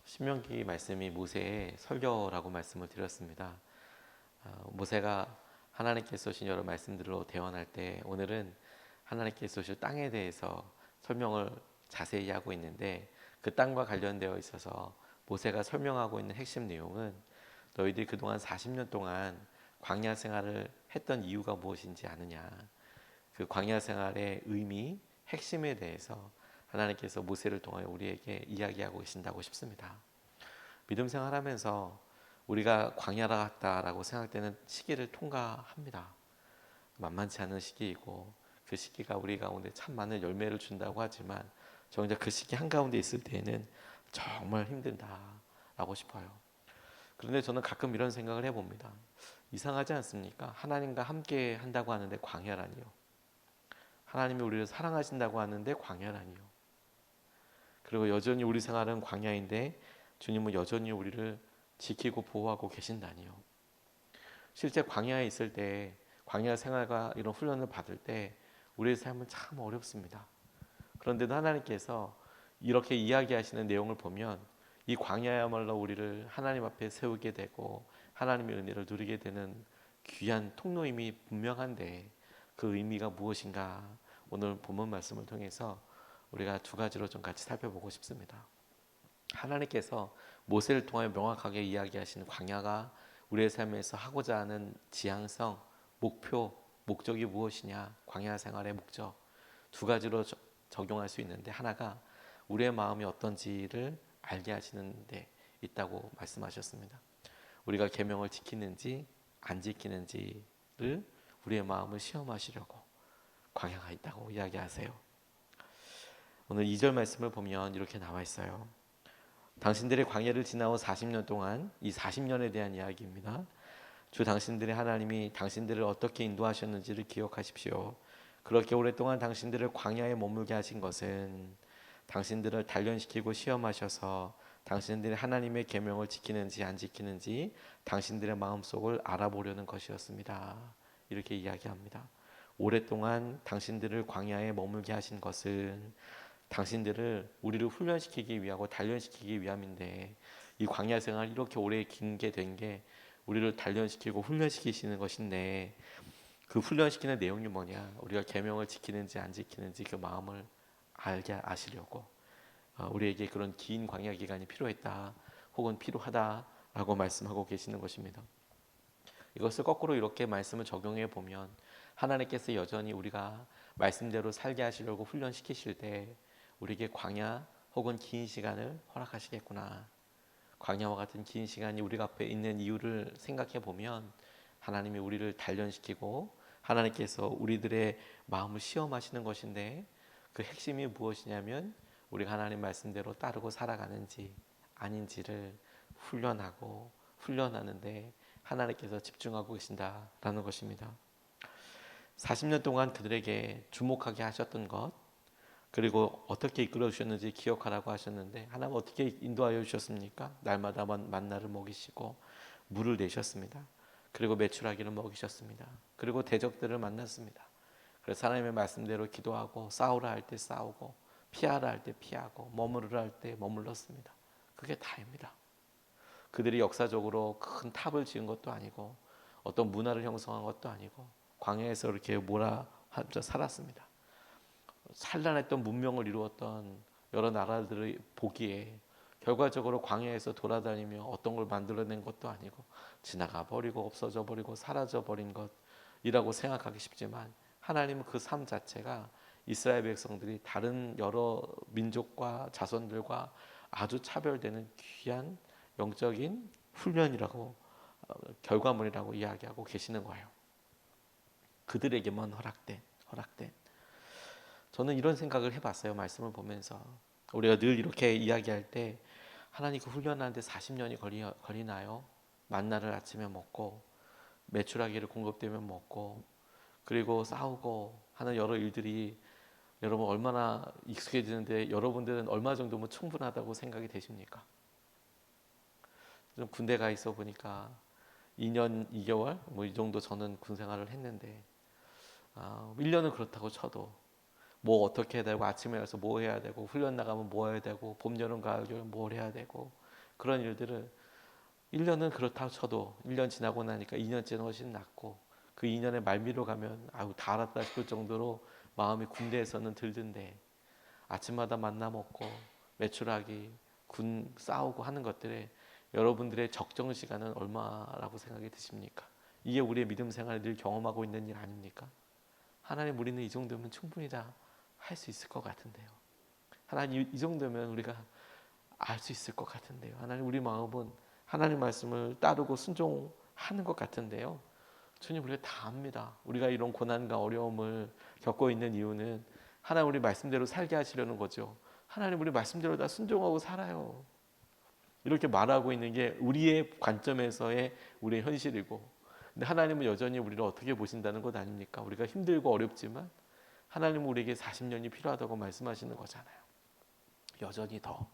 신명기 말씀이 모세의 설교라고 말씀을 드렸습니다. 모세가 하나님께서 주신 여러 말씀들로 대언할 때 오늘은 하나님께서 주실 땅에 대해서 설명을 자세히 하고 있는데 그 땅과 관련되어 있어서 모세가 설명하고 있는 핵심 내용은 너희들이 그동안 40년 동안 광야 생활을 했던 이유가 무엇인지 아느냐, 그 광야 생활의 의미, 핵심에 대해서 하나님께서 모세를 통하여 우리에게 이야기하고 계신다고 싶습니다. 믿음 생활하면서 우리가 광야라 갔다라고 생각되는 시기를 통과합니다. 만만치 않은 시기이고 그 시기가 우리 가운데 참 많은 열매를 준다고 하지만 정작 그 시기 한가운데 있을 때에는 정말 힘들다라고 싶어요. 그런데 저는 가끔 이런 생각을 해봅니다. 이상하지 않습니까? 하나님과 함께 한다고 하는데 광야라니요. 하나님이 우리를 사랑하신다고 하는데 광야라니요. 그리고 여전히 우리 생활은 광야인데 주님은 여전히 우리를 지키고 보호하고 계신다니요. 실제 광야에 있을 때, 광야 생활과 이런 훈련을 받을 때 우리의 삶은 참 어렵습니다. 그런데도 하나님께서 이렇게 이야기하시는 내용을 보면 이 광야야말로 우리를 하나님 앞에 세우게 되고 하나님의 은혜를 누리게 되는 귀한 통로임이 분명한데 그 의미가 무엇인가 오늘 본문 말씀을 통해서 우리가 두 가지로 좀 같이 살펴보고 싶습니다. 하나님께서 모세를 통해 명확하게 이야기하시는 광야가 우리의 삶에서 하고자 하는 지향성, 목표, 목적이 무엇이냐, 광야 생활의 목적 두 가지로 적용할 수 있는데 하나가 우리의 마음이 어떤지를 알게 하시는 데 있다고 말씀하셨습니다. 우리가 계명을 지키는지 안 지키는지를 우리의 마음을 시험하시려고 광야가 있다고 이야기하세요. 오늘 2절 말씀을 보면 이렇게 나와 있어요. 당신들의 광야를 지나온 40년 동안, 이 40년에 대한 이야기입니다. 주 당신들의 하나님이 당신들을 어떻게 인도하셨는지를 기억하십시오. 그렇게 오랫동안 당신들을 광야에 머물게 하신 것은 당신들을 단련시키고 시험하셔서 당신들이 하나님의 계명을 지키는지 안 지키는지 당신들의 마음속을 알아보려는 것이었습니다. 이렇게 이야기합니다. 오랫동안 당신들을 광야에 머물게 하신 것은 당신들을 우리를 훈련시키기 위하고 단련시키기 위함인데 이 광야 생활 이렇게 오래 긴 게 된 게 우리를 단련시키고 훈련시키시는 것인데 그 훈련시키는 내용이 뭐냐? 우리가 계명을 지키는지 안 지키는지 그 마음을 알게 아시려고 우리에게 그런 긴 광야 기간이 필요했다 혹은 필요하다라고 말씀하고 계시는 것입니다. 이것을 거꾸로 이렇게 말씀을 적용해 보면 하나님께서 여전히 우리가 말씀대로 살게 하시려고 훈련시키실 때 우리에게 광야 혹은 긴 시간을 허락하시겠구나. 광야와 같은 긴 시간이 우리 앞에 있는 이유를 생각해 보면 하나님이 우리를 단련시키고 하나님께서 우리들의 마음을 시험하시는 것인데 그 핵심이 무엇이냐면 우리가 하나님 말씀대로 따르고 살아가는지 아닌지를 훈련하고 훈련하는데 하나님께서 집중하고 계신다라는 것입니다. 40년 동안 그들에게 주목하게 하셨던 것 그리고 어떻게 이끌어 주셨는지 기억하라고 하셨는데 하나님 어떻게 인도하여 주셨습니까? 날마다 만나를 먹이시고 물을 내셨습니다. 그리고 메추라기를 먹이셨습니다. 그리고 대적들을 만났습니다. 그래서 하나님의 말씀대로 기도하고 싸우라 할 때 싸우고 피하라 할 때 피하고 머무르라 할 때 머물렀습니다. 그게 다입니다. 그들이 역사적으로 큰 탑을 지은 것도 아니고 어떤 문화를 형성한 것도 아니고 광야에서 이렇게 몰아하면서 살았습니다. 찬란했던 문명을 이루었던 여러 나라들을 보기에 결과적으로 광야에서 돌아다니며 어떤 걸 만들어낸 것도 아니고 지나가 버리고 없어져 버리고 사라져 버린 것이라고 생각하기 쉽지만 하나님은 그 삶 자체가 이스라엘 백성들이 다른 여러 민족과 자손들과 아주 차별되는 귀한 영적인 훈련이라고 결과물이라고 이야기하고 계시는 거예요. 그들에게만 허락된 저는 이런 생각을 해봤어요. 말씀을 보면서 우리가 늘 이렇게 이야기할 때 하나님 그 훈련하는데 40년이 걸리나요? 만나를 아침에 먹고 메추라기를 공급되면 먹고 그리고 싸우고 하는 여러 일들이 여러분 얼마나 익숙해지는데 여러분들은 얼마 정도면 충분하다고 생각이 되십니까? 좀 군대 가 있어 보니까 2년 2개월 뭐 이 정도 저는 군 생활을 했는데 1년은 그렇다고 쳐도 뭐 어떻게 해야 되고 아침에 가서 뭐 해야 되고 훈련 나가면 뭐 해야 되고 봄, 여름, 가을, 겨울 뭘 해야 되고 그런 일들을 1년은 그렇다고 쳐도 1년 지나고 나니까 2년째는 훨씬 낫고 그 2년의 말미로 가면 아유 다 알았다 싶을 정도로 마음이 군대에서는 들던데 아침마다 만나 먹고 외출하기 군 싸우고 하는 것들에 여러분들의 적정 시간은 얼마라고 생각이 드십니까? 이게 우리의 믿음 생활을 늘 경험하고 있는 일 아닙니까? 하나님 우리는 이 정도면 충분히 다 할 수 있을 것 같은데요. 하나님 이 정도면 우리가 알 수 있을 것 같은데요. 하나님 우리 마음은 하나님 말씀을 따르고 순종하는 것 같은데요. 주님 우리가 다 압니다. 우리가 이런 고난과 어려움을 겪고 있는 이유는 하나님 우리 말씀대로 살게 하시려는 거죠. 하나님 우리 말씀대로 다 순종하고 살아요. 이렇게 말하고 있는 게 우리의 관점에서의 우리의 현실이고 근데 하나님은 여전히 우리를 어떻게 보신다는 것 아닙니까? 우리가 힘들고 어렵지만 하나님은 우리에게 40년이 필요하다고 말씀하시는 거잖아요. 여전히 더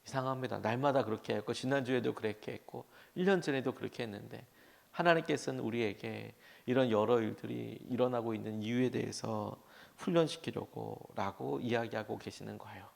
이상합니다. 날마다 그렇게 했고 지난주에도 그렇게 했고 1년 전에도 그렇게 했는데 하나님께서는 우리에게 이런 여러 일들이 일어나고 있는 이유에 대해서 훈련시키려고 라고 이야기하고 계시는 거예요.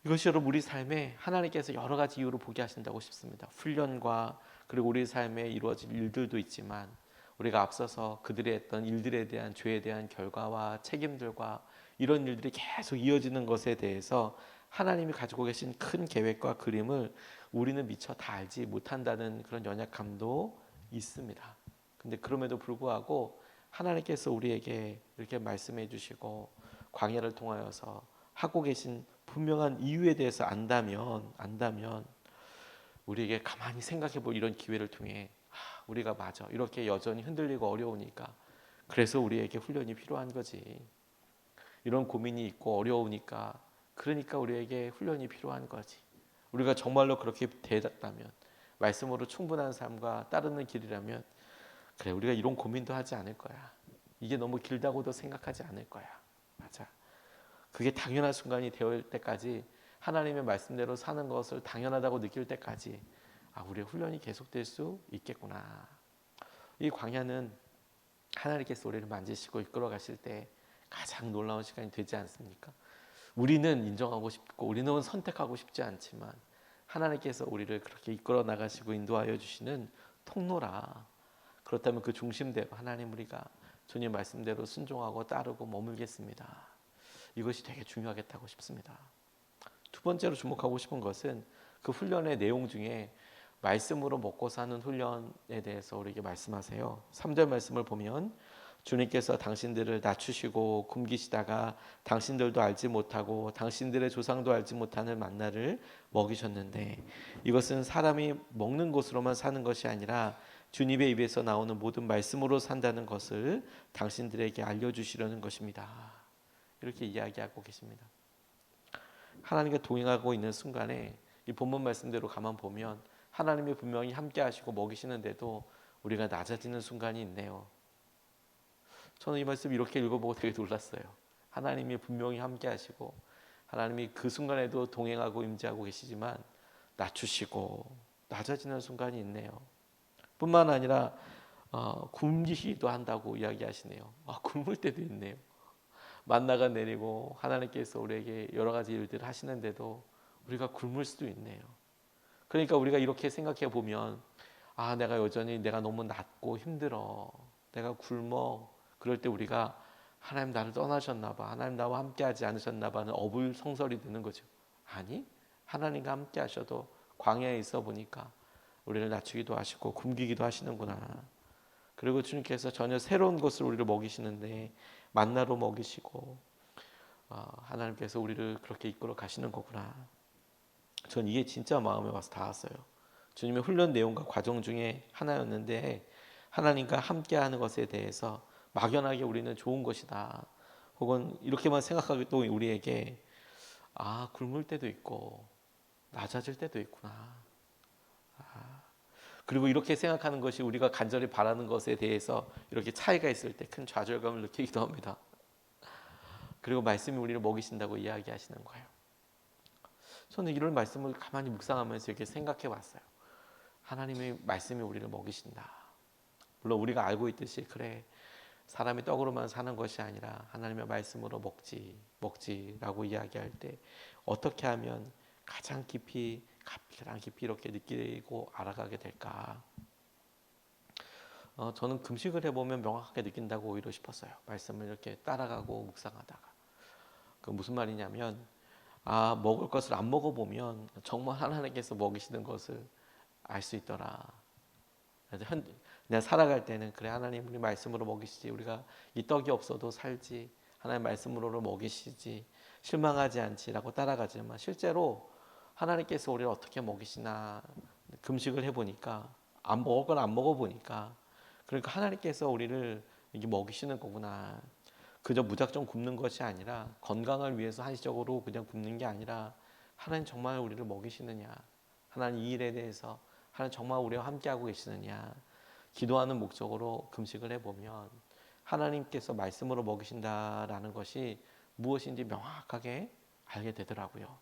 이것이 여러분 우리 삶에 하나님께서 여러 가지 이유로 보게 하신다고 싶습니다. 훈련과 그리고 우리 삶에 이루어질 일들도 있지만 우리가 앞서서 그들의 했던 일들에 대한 죄에 대한 결과와 책임들과 이런 일들이 계속 이어지는 것에 대해서 하나님이 가지고 계신 큰 계획과 그림을 우리는 미처 다 알지 못한다는 그런 연약함도 있습니다. 근데 그럼에도 불구하고 하나님께서 우리에게 이렇게 말씀해 주시고 광야를 통하여서 하고 계신 분명한 이유에 대해서 안다면 우리에게 가만히 생각해 볼 이런 기회를 통해 우리가 맞아 이렇게 여전히 흔들리고 어려우니까 그래서 우리에게 훈련이 필요한 거지. 이런 고민이 있고 어려우니까 그러니까 우리에게 훈련이 필요한 거지. 우리가 정말로 그렇게 되었다면 말씀으로 충분한 삶과 따르는 길이라면 그래 우리가 이런 고민도 하지 않을 거야. 이게 너무 길다고도 생각하지 않을 거야. 맞아. 그게 당연한 순간이 되올 때까지 하나님의 말씀대로 사는 것을 당연하다고 느낄 때까지 우리의 훈련이 계속될 수 있겠구나. 이 광야는 하나님께서 우리를 만지시고 이끌어 가실 때 가장 놀라운 시간이 되지 않습니까? 우리는 인정하고 싶고 우리는 선택하고 싶지 않지만 하나님께서 우리를 그렇게 이끌어 나가시고 인도하여 주시는 통로라. 그렇다면 그 중심대로 하나님 우리가 주님 말씀대로 순종하고 따르고 머물겠습니다. 이것이 되게 중요하겠다고 싶습니다. 두 번째로 주목하고 싶은 것은 그 훈련의 내용 중에 말씀으로 먹고 사는 훈련에 대해서 우리에게 말씀하세요. 3절 말씀을 보면 주님께서 당신들을 낮추시고 굶기시다가 당신들도 알지 못하고 당신들의 조상도 알지 못하는 만나를 먹이셨는데 이것은 사람이 먹는 것으로만 사는 것이 아니라 주님의 입에서 나오는 모든 말씀으로 산다는 것을 당신들에게 알려주시려는 것입니다. 이렇게 이야기하고 계십니다. 하나님과 동행하고 있는 순간에 이 본문 말씀대로 가만 보면 하나님이 분명히 함께 하시고 먹이시는데도 우리가 낮아지는 순간이 있네요. 저는 이 말씀 이렇게 읽어보고 되게 놀랐어요. 하나님이 분명히 함께 하시고 하나님이 그 순간에도 동행하고 임재하고 계시지만 낮추시고 낮아지는 순간이 있네요. 뿐만 아니라 굶기시기도 한다고 이야기하시네요. 굶을 때도 있네요. 만나가 내리고 하나님께서 우리에게 여러 가지 일들을 하시는데도 우리가 굶을 수도 있네요. 그러니까 우리가 이렇게 생각해 보면 내가 여전히 내가 너무 낮고 힘들어. 내가 굶어. 그럴 때 우리가 하나님 나를 떠나셨나 봐. 하나님 나와 함께 하지 않으셨나 봐는 어불성설이 되는 거죠. 아니 하나님과 함께 하셔도 광야에 있어 보니까 우리를 낮추기도 하시고 굶기기도 하시는구나. 그리고 주님께서 전혀 새로운 것을 우리를 먹이시는데 만나로 먹이시고 하나님께서 우리를 그렇게 이끌어 가시는 거구나. 전 이게 진짜 마음에 와서 닿았어요. 주님의 훈련 내용과 과정 중에 하나였는데 하나님과 함께하는 것에 대해서 막연하게 우리는 좋은 것이다. 혹은 이렇게만 생각하기도 우리에게 굶을 때도 있고 낮아질 때도 있구나. 그리고 이렇게 생각하는 것이 우리가 간절히 바라는 것에 대해서 이렇게 차이가 있을 때 큰 좌절감을 느끼기도 합니다. 그리고 말씀이 우리를 먹이신다고 이야기하시는 거예요. 저는 이런 말씀을 가만히 묵상하면서 이렇게 생각해 왔어요. 하나님의 말씀이 우리를 먹이신다. 물론 우리가 알고 있듯이 그래 사람이 떡으로만 사는 것이 아니라 하나님의 말씀으로 먹지라고 이야기할 때 어떻게 하면 가장 깊이 이렇게 느끼고 알아가게 될까? 저는 금식을 해보면 명확하게 느낀다고 오히려 싶었어요. 말씀을 이렇게 따라가고 묵상하다가. 그 무슨 말이냐면, 먹을 것을 안 먹어보면 정말 하나님께서 먹이시는 것을 알 수 있더라. 그래서 그냥 살아갈 때는 그래, 하나님 우리 말씀으로 먹이시지, 우리가 이 떡이 없어도 살지, 하나님 말씀으로 먹이시지, 실망하지 않지라고 따라가지만 실제로 하나님께서 우리를 어떻게 먹이시나 금식을 해보니까 안 먹을 건 안 먹어보니까 그러니까 하나님께서 우리를 이게 먹이시는 거구나. 그저 무작정 굶는 것이 아니라 건강을 위해서 한시적으로 그냥 굶는 게 아니라 하나님 정말 우리를 먹이시느냐, 하나님 이 일에 대해서 하나님 정말 우리와 함께하고 계시느냐, 기도하는 목적으로 금식을 해보면 하나님께서 말씀으로 먹이신다라는 것이 무엇인지 명확하게 알게 되더라고요.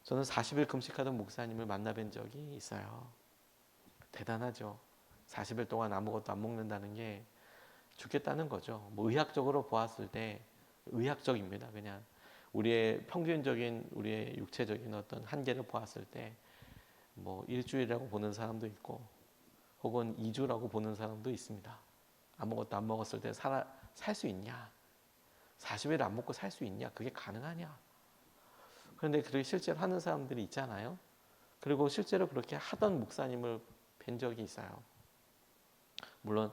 저는 40일 금식하던 목사님을 만나뵌 적이 있어요. 대단하죠. 40일 동안 아무것도 안 먹는다는 게 죽겠다는 거죠. 뭐 의학적으로 보았을 때 의학적입니다. 그냥 우리의 평균적인 우리의 육체적인 어떤 한계를 보았을 때 뭐 일주일이라고 보는 사람도 있고 혹은 2주라고 보는 사람도 있습니다. 아무것도 안 먹었을 때 살 수 있냐? 40일 안 먹고 살 수 있냐? 그게 가능하냐? 그런데 그렇게 실제로 하는 사람들이 있잖아요. 그리고 실제로 그렇게 하던 목사님을 뵌 적이 있어요. 물론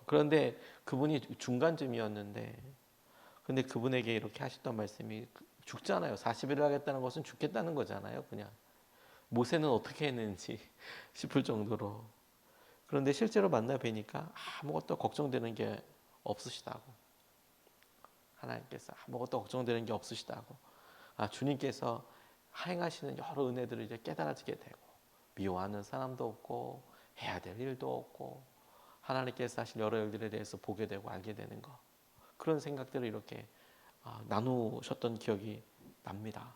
그런데 그분이 중간쯤이었는데 근데 그분에게 이렇게 하셨던 말씀이 죽잖아요. 40일을 하겠다는 것은 죽겠다는 거잖아요. 그냥 모세는 어떻게 했는지 싶을 정도로. 그런데 실제로 만나 뵈니까 아무것도 걱정되는 게 없으시다고. 하나님께서 아무것도 걱정되는 게 없으시다고. 주님께서 행하시는 여러 은혜들을 이제 깨달아지게 되고 미워하는 사람도 없고 해야 될 일도 없고 하나님께서 하신 여러 일들에 대해서 보게 되고 알게 되는 거. 그런 생각들을 이렇게 나누셨던 기억이 납니다.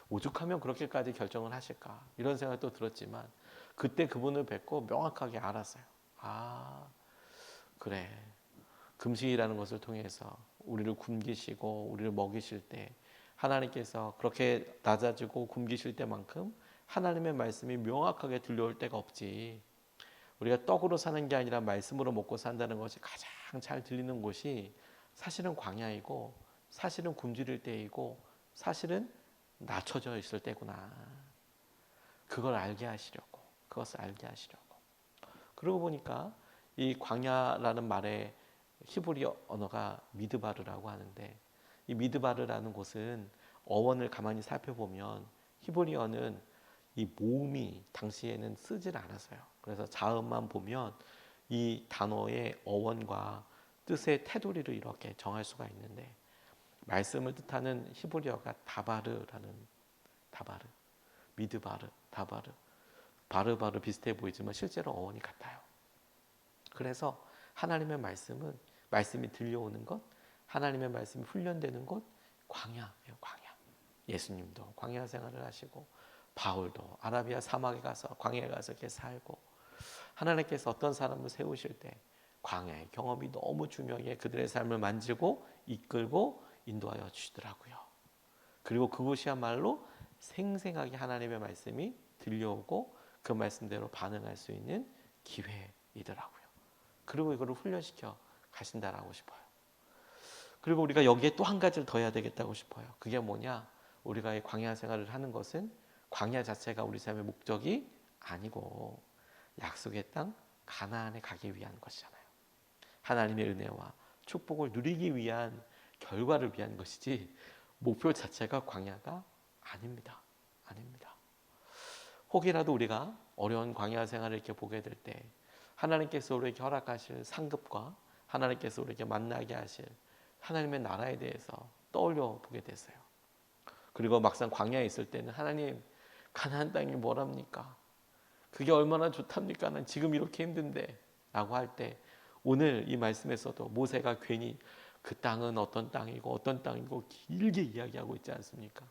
오죽하면 그렇게까지 결정을 하실까 이런 생각도 들었지만 그때 그분을 뵙고 명확하게 알았어요. 그래, 금식이라는 것을 통해서 우리를 굶기시고 우리를 먹이실 때 하나님께서 그렇게 낮아지고 굶기실 때만큼 하나님의 말씀이 명확하게 들려올 때가 없지. 우리가 떡으로 사는 게 아니라 말씀으로 먹고 산다는 것이 가장 잘 들리는 곳이 사실은 광야이고 사실은 굶주릴 때이고 사실은 낮춰져 있을 때구나. 그걸 알게 하시려고, 그것을 알게 하시려고. 그러고 보니까 이 광야라는 말의 히브리 언어가 미드바르라고 하는데 이 미드바르라는 곳은 어원을 가만히 살펴보면 히브리어는 이 모음이 당시에는 쓰질 않았어요. 그래서 자음만 보면 이 단어의 어원과 뜻의 테두리를 이렇게 정할 수가 있는데 말씀을 뜻하는 히브리어가 다바르, 미드바르, 다바르, 바르바르 비슷해 보이지만 실제로 어원이 같아요. 그래서 하나님의 말씀이 들려오는 것, 하나님의 말씀이 훈련되는 곳, 광야예요, 광야. 예수님도 광야 생활을 하시고 바울도 아라비아 사막에 가서 광야에 가서 이렇게 살고 하나님께서 어떤 사람을 세우실 때 광야의 경험이 너무 중요해 그들의 삶을 만지고 이끌고 인도하여 주시더라고요. 그리고 그곳이야말로 생생하게 하나님의 말씀이 들려오고 그 말씀대로 반응할 수 있는 기회이더라고요. 그리고 이거를 훈련시켜 가신다라고 싶어요. 그리고 우리가 여기에 또 한 가지를 더 해야 되겠다고 싶어요. 그게 뭐냐? 우리가 이 광야 생활을 하는 것은 광야 자체가 우리 삶의 목적이 아니고 약속의 땅 가나안에 가기 위한 것이잖아요. 하나님의 은혜와 축복을 누리기 위한 결과를 위한 것이지 목표 자체가 광야가 아닙니다. 아닙니다. 혹이라도 우리가 어려운 광야 생활을 이렇게 보게 될 때 하나님께서 우리에게 허락하실 상급과 하나님께서 우리에게 만나게 하실 하나님의 나라에 대해서 떠올려 보게 됐어요. 그리고 막상 광야에 있을 때는 하나님 가나안 땅이 뭐랍니까? 그게 얼마나 좋답니까? 난 지금 이렇게 힘든데 라고 할 때 오늘 이 말씀에서도 모세가 괜히 그 땅은 어떤 땅이고 길게 이야기하고 있지 않습니까?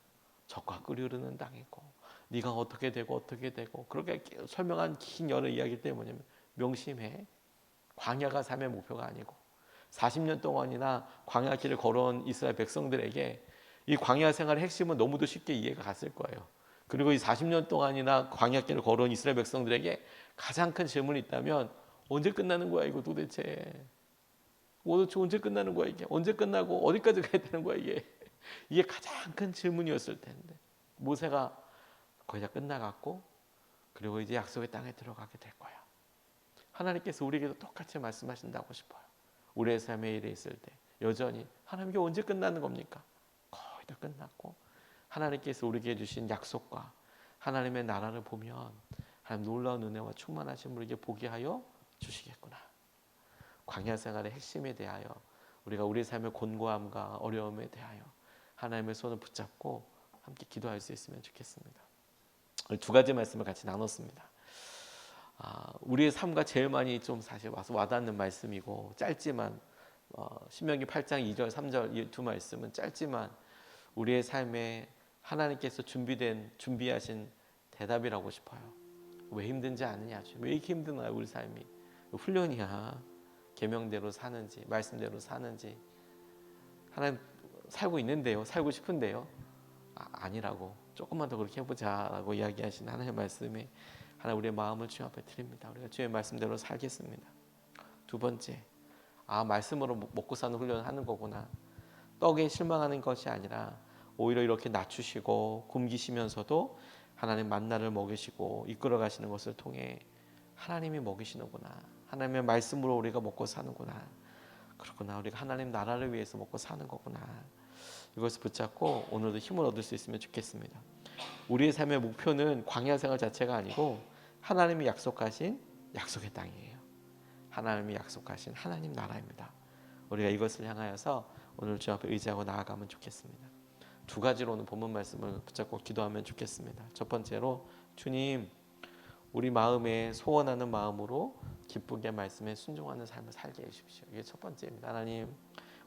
젖과 꿀이 흐르는 땅이고 네가 어떻게 되고 그렇게 설명한 긴 여러 이야기 때문에 명심해. 광야가 삶의 목표가 아니고 40년 동안이나 광야 길을 걸어온 이스라엘 백성들에게 이 광야 생활의 핵심은 너무도 쉽게 이해가 갔을 거예요. 그리고 이 40년 동안이나 광야 길을 걸어온 이스라엘 백성들에게 가장 큰 질문이 있다면 언제 끝나는 거야 이거 도대체? 언제 끝나는 거야 이게? 언제 끝나고 어디까지 가야 되는 거야 이게? 이게 가장 큰 질문이었을 텐데 모세가 거의 다 끝나갔고 그리고 이제 약속의 땅에 들어가게 될 거야. 하나님께서 우리에게도 똑같이 말씀하신다고 싶어요. 우리의 삶의 일에 있을 때 여전히 하나님 이게 언제 끝나는 겁니까? 거의 다 끝났고 하나님께서 우리에게 주신 약속과 하나님의 나라를 보면 하나님 놀라운 은혜와 충만하신 우리에게 보게 하여 주시겠구나. 광야 생활의 핵심에 대하여 우리가 우리 삶의 곤고함과 어려움에 대하여 하나님의 손을 붙잡고 함께 기도할 수 있으면 좋겠습니다. 두 가지 말씀을 같이 나눴습니다. 우리의 삶과 제일 많이 좀 사실 와서 와닿는 말씀이고 짧지만 신명기 8장 2절 3절 이 두 말씀은 짧지만 우리의 삶에 하나님께서 준비하신 대답이라고 싶어요. 왜 힘든지 아느냐? 왜 이렇게 힘드나요 우리 삶이? 훈련이야. 계명대로 사는지 말씀대로 사는지 하나님 살고 있는데요. 살고 싶은데요. 아니라고. 조금만 더 그렇게 해보자라고 이야기하신 하나님의 말씀에 하나님 우리의 마음을 주님 앞에 드립니다. 우리가 주의 말씀대로 살겠습니다. 두 번째, 말씀으로 먹고 사는 훈련을 하는 거구나. 떡에 실망하는 것이 아니라 오히려 이렇게 낮추시고 굶기시면서도 하나님 만나를 먹이시고 이끌어 가시는 것을 통해 하나님이 먹이시는구나. 하나님의 말씀으로 우리가 먹고 사는구나. 그렇구나. 우리가 하나님 나라를 위해서 먹고 사는 거구나. 이것을 붙잡고 오늘도 힘을 얻을 수 있으면 좋겠습니다. 우리의 삶의 목표는 광야 생활 자체가 아니고 하나님이 약속하신 약속의 땅이에요. 하나님이 약속하신 하나님 나라입니다. 우리가 이것을 향하여서 오늘 주 앞에 의지하고 나아가면 좋겠습니다. 두 가지로 오늘 본문 말씀을 붙잡고 기도하면 좋겠습니다. 첫 번째로 주님 우리 마음에 소원하는 마음으로 기쁘게 말씀에 순종하는 삶을 살게 해주십시오. 이게 첫 번째입니다. 하나님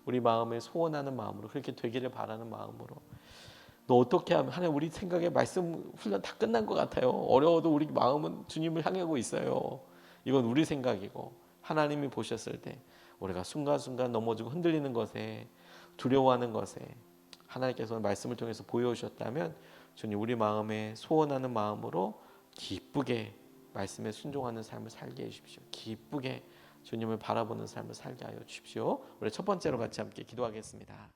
우리 마음에 소원하는 마음으로 그렇게 되기를 바라는 마음으로 너 어떻게 하면 하나님 우리 생각에 말씀 훈련 다 끝난 것 같아요. 어려워도 우리 마음은 주님을 향하고 있어요. 이건 우리 생각이고 하나님이 보셨을 때 우리가 순간순간 넘어지고 흔들리는 것에 두려워하는 것에 하나님께서 말씀을 통해서 보여주셨다면 주님 우리 마음에 소원하는 마음으로 기쁘게 말씀에 순종하는 삶을 살게 해주십시오. 기쁘게 주님을 바라보는 삶을 살게 하여 주십시오. 우리 첫 번째로 같이 함께 기도하겠습니다.